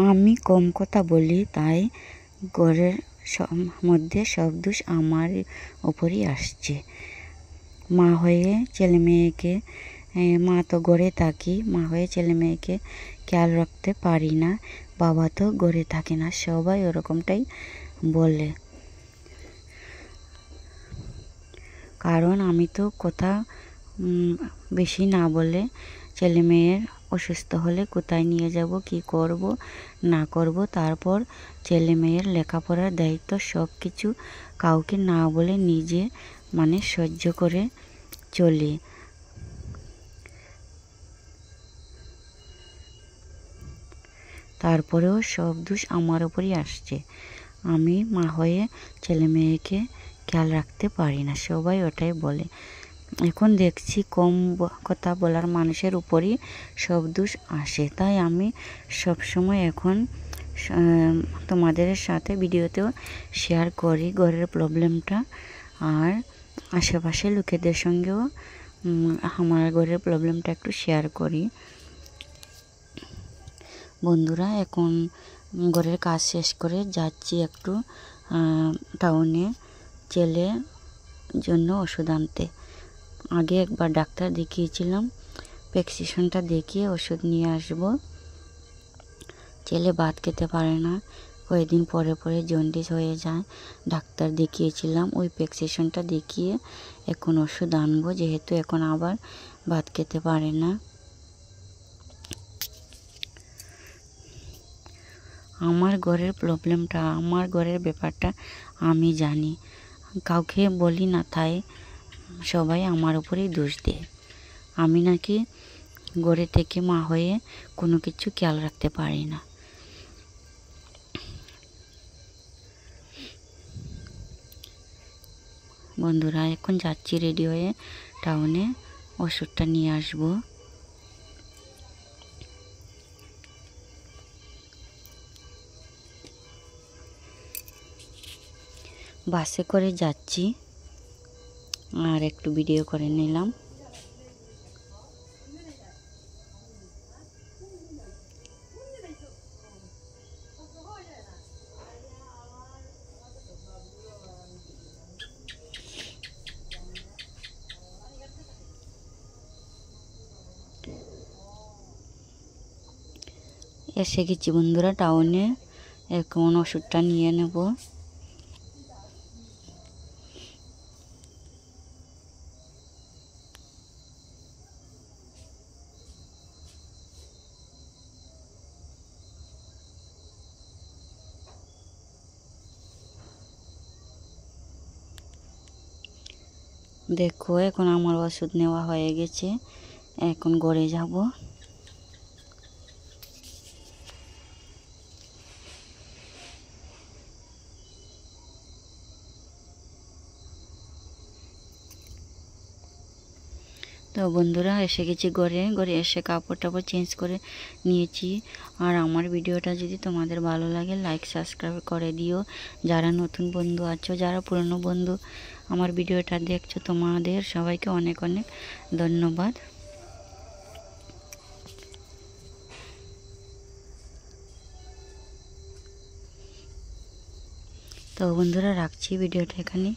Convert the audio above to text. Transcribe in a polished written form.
আমি কম কথা বলি, তাই ঘরের মধ্যে সব দোষ আমার ওপরই আসছে। মা হয়ে ছেলে মেয়েকে, মা তো ঘরে থাকি, মা হয়ে ছেলে মেয়েকে খেয়াল রাখতে পারি না। বাবা তো ঘরে থাকে না, সবাই ওরকমটাই বলে। কারণ আমি তো কথা বেশি না বলে, ছেলে মেয়ের অসুস্থ হলে কোথায় নিয়ে যাব, কি করব না করব, তারপর ছেলে মেয়ের লেখাপড়ার দায়িত্ব সব কিছু কাউকে না বলে নিজে সহ্য করে চলি। তারপরেও সব দোষ আমার ওপরই আসছে। আমি মা হয়ে ছেলে মেয়েকে খেয়াল রাখতে পারি না, সবাই ওটাই বলে। এখন দেখছি কম কথা বলার মানুষের উপরই সব দোষ আসে। তাই আমি সবসময় এখন তোমাদের সাথে ভিডিওতেও শেয়ার করি ঘরের প্রবলেমটা, আর আশেপাশে লোকেদের সঙ্গেও আমার ঘরের প্রবলেমটা একটু শেয়ার করি। বন্ধুরা, এখন ঘরের কাজ শেষ করে যাচ্ছি একটু টাউনে ছেলের জন্য ওষুধ আনতে। আগে একবার ডাক্তার দেখিয়েছিলাম, প্রেসক্রিপশনটা দেখিয়ে ওষুধ নিয়ে আসব। ছেলে ভাত খেতে পারে না, কয়েকদিন পরে পরে জন্ডিস হয়ে যায়। ডাক্তার দেখিয়েছিলাম, ওই প্রেসক্রিপশনটা দেখিয়ে এখন ওষুধ আনবো, যেহেতু এখন আবার ভাত খেতে পারে না। আমার ঘরের প্রবলেমটা, আমার ঘরের ব্যাপারটা আমি জানি, কাউকে বলি না, তাই সবাই আমার উপরেই দোষ দেয়। আমি নাকি ঘরে থেকে মা হয়ে কোনো কিছু খেয়াল রাখতে পারি না। বন্ধুরা, এখন যাচ্ছি রেডি হয়ে টাউনে, ওষুধটা নিয়ে আসবো। বাসে করে যাচ্ছি, আর একটু ভিডিও করে নিলাম। এসে গেছি বন্ধুরা টাউনে, এখন ওষুধটা নিয়ে নেব। দেখো, এখন আমার ওষুধ নেওয়া হয়ে গেছে, এখন ঘরে যাব। তো বন্ধুরা, এসে গেছি ঘরে এসে কাপড় টাপড় চেঞ্জ করে নিয়েছি। আর আমার ভিডিওটা যদি তোমাদের ভালো লাগে, লাইক সাবস্ক্রাইব করে দিও। যারা নতুন বন্ধু আছো, যারা পুরনো বন্ধু আমার ভিডিওটা দেখছো, তোমাদের সবাইকে অনেক অনেক ধন্যবাদ। তো বন্ধুরা, রাখছি ভিডিওটা এখানে।